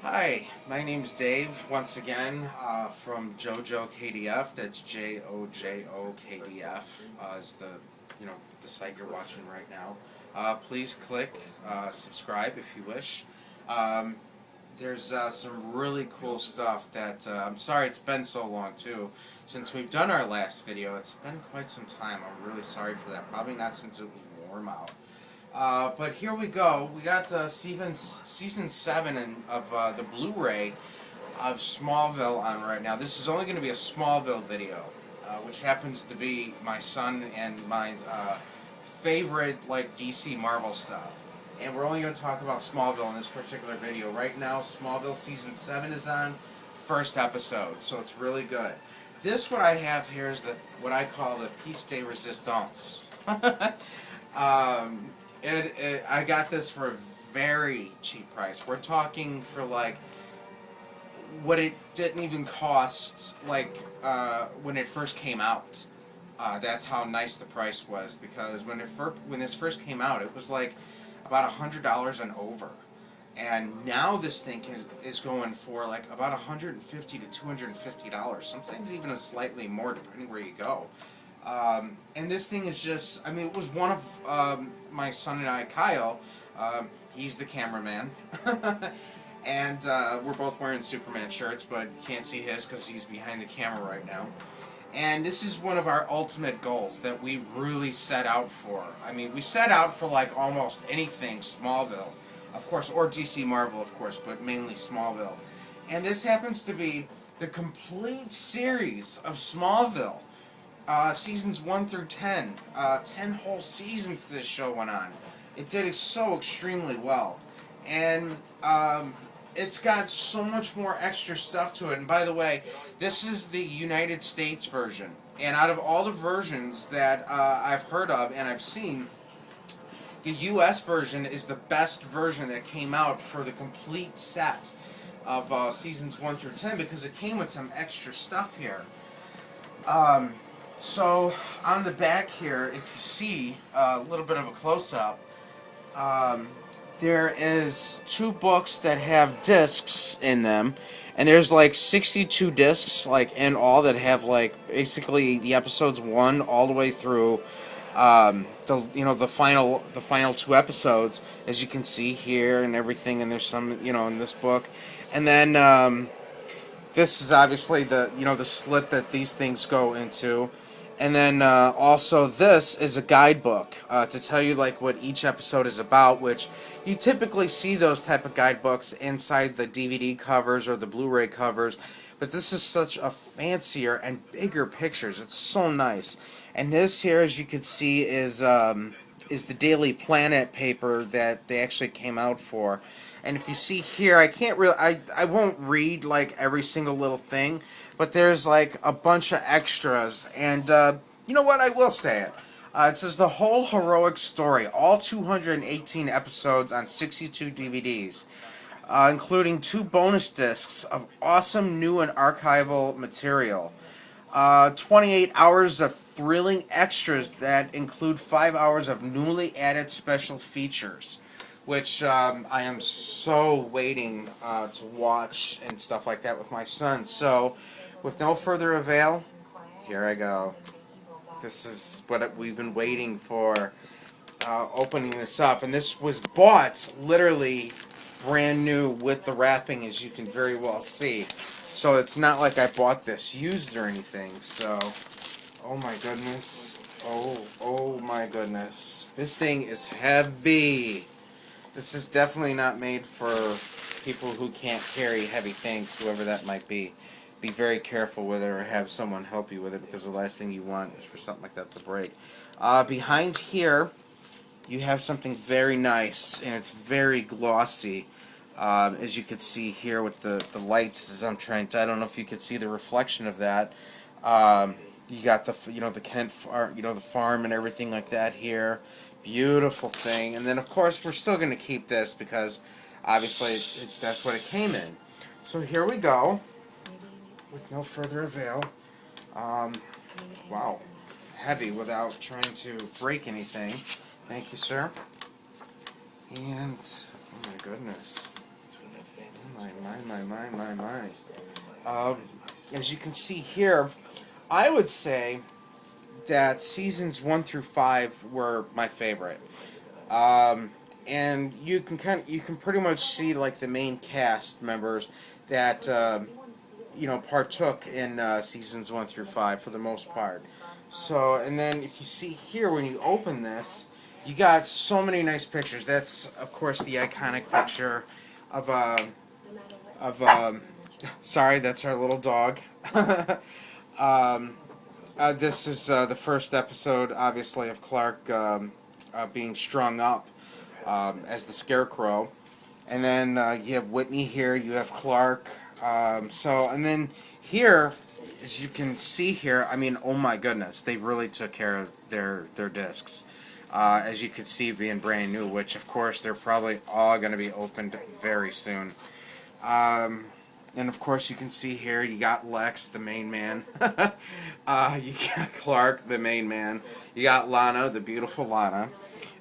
Hi, my name's Dave, once again, from JoJo KDF. That's JoJo KDF, is the site you're watching right now. Please click subscribe if you wish. There's some really cool stuff that, I'm sorry it's been so long too, since we've done our last video. It's been quite some time. I'm really sorry for that. Probably not since it was warm out. But here we go. We got season 7 of the Blu-ray of Smallville on right now. This is only going to be a Smallville video, which happens to be my son and my favorite DC Marvel stuff. And we're only going to talk about Smallville in this particular video. Right now, Smallville season 7 is on, first episode, so it's really good. This, what I have here, is what I call the piece de resistance. I got this for a very cheap price. We're talking for what it didn't even cost when it first came out. That's how nice the price was, because when this first came out, it was about $100 and over, and now this thing is going for about $150 to $250. Sometimes even slightly more, depending where you go. And this thing is just, it was one of my son and I, Kyle, he's the cameraman, and we're both wearing Superman shirts, but you can't see his because he's behind the camera right now. And this is one of our ultimate goals that we really set out for. We set out for almost anything Smallville, of course, or DC Marvel, of course, but mainly Smallville. And this happens to be the complete series of Smallville. Seasons 1 through 10. 10 whole seasons this show went on. It did so extremely well. And it's got so much more extra stuff to it. And by the way, this is the United States version. And out of all the versions that I've heard of and I've seen, the US version is the best version that came out for the complete set of seasons 1 through 10, because it came with some extra stuff here. So, on the back here, if you see a little bit of a close-up, there is 2 books that have discs in them, and there's 62 discs in all that have basically the episodes 1 all the way through the final 2 episodes, as you can see here and everything. And there's some in this book, and then this is obviously the slit that these things go into. And then also this is a guidebook to tell you what each episode is about, which you typically see those type of guidebooks inside the DVD covers or the Blu-ray covers, but this is such a fancier and bigger pictures. It's so nice. And this here, as you can see, is the Daily Planet paper that they actually came out for. And if you see here, I won't read every single little thing, but there's a bunch of extras. And you know what? I will say it. It says the whole heroic story, all 218 episodes on 62 DVDs, including 2 bonus discs of awesome new and archival material. 28 hours of thrilling extras that include 5 hours of newly added special features, which I am so waiting to watch and stuff like that with my son. So, with no further avail, here I go. This is what we've been waiting for, opening this up. And this was bought literally brand new with the wrapping, as you can very well see. So it's not like I bought this used or anything. So, oh my goodness. Oh my goodness. This thing is heavy. This is definitely not made for people who can't carry heavy things, whoever that might be. Be very careful with it, or have someone help you with it, because the last thing you want is for something like that to break. Behind here, you have something very nice, and it's very glossy. As you can see here with the lights, as I'm trying to, I don't know if you can see the reflection of that. You got the Kent farm, the farm and everything like that here. Beautiful thing. And then of course we're still going to keep this, because obviously that's what it came in. So here we go. With no further avail. Wow. Heavy without trying to break anything. Thank you, sir. And, oh my goodness. Oh My. As you can see here, I would say that seasons 1 through 5 were my favorite. Um, and you can pretty much see like the main cast members that partook in seasons 1 through 5 for the most part. So, and then if you see here when you open this, you got so many nice pictures. That's of course the iconic picture of of sorry, that's our little dog. um, this is the first episode, obviously, of Clark being strung up as the Scarecrow. And then you have Whitney here, you have Clark. And then here, as you can see here, I mean, oh my goodness, they really took care of their discs. As you can see, being brand new, which of course they're probably all going to be opened very soon. And of course you can see here, you got Lex, the main man. You got Clark, the main man. You got Lana, the beautiful Lana.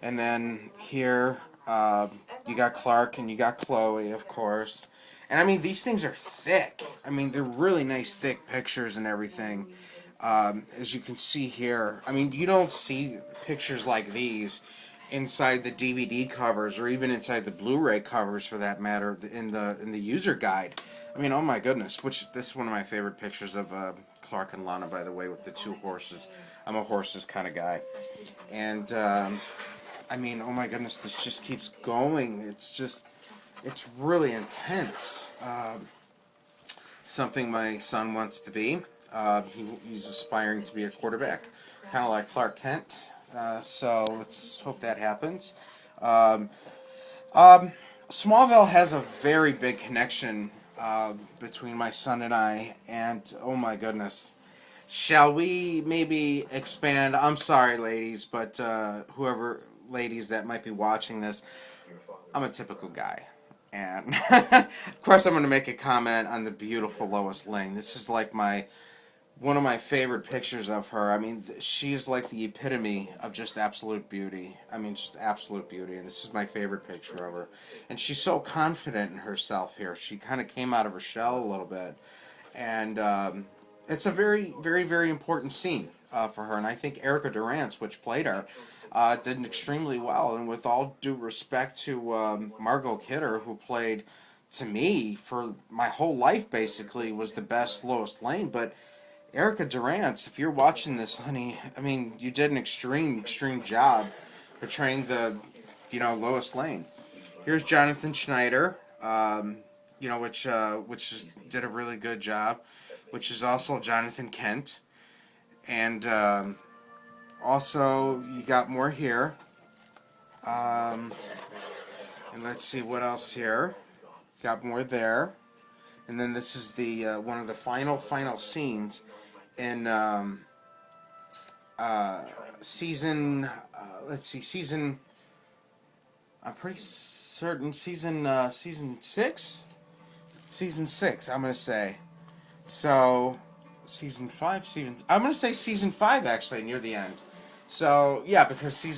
And then here, you got Clark and you got Chloe, of course. And I mean, these things are thick. I mean, they're really nice, thick pictures and everything. As you can see here, I mean, you don't see pictures like these inside the DVD covers or even inside the Blu-ray covers, for that matter, in the user guide. I mean, oh my goodness! This is one of my favorite pictures of Clark and Lana, by the way, with the 2 horses. I'm a horses kind of guy, and I mean, oh my goodness, this just keeps going. It's really intense. Something my son wants to be. He's aspiring to be a quarterback, kind of like Clark Kent. So let's hope that happens. Smallville has a very big connection between my son and I, and oh my goodness. Shall we maybe expand? I'm sorry, ladies, but whoever ladies that might be watching this, I'm a typical guy. And of course I'm going to make a comment on the beautiful Lois Lane. This is like one of my favorite pictures of her. I mean, she is like the epitome of just absolute beauty. I mean, just absolute beauty. And this is my favorite picture of her. And she's so confident in herself here. She kind of came out of her shell a little bit. And it's a very, very, very important scene for her. And I think Erica Durance, which played her, did extremely well. And with all due respect to Margot Kidder, who played, to me, for my whole life basically, was the best Lois Lane. But Erica Durance, if you're watching this, honey, I mean, you did an extreme job portraying the, Lois Lane. Here's Jonathan Schneider, which did a really good job, which is also Jonathan Kent. And also, you got more here. And let's see what else here. Got more there. And then this is the one of the final scenes in season. Season. I'm pretty certain season 6. Season 6, I'm gonna say. So season 5. I'm gonna say season 5 actually near the end. So yeah, because season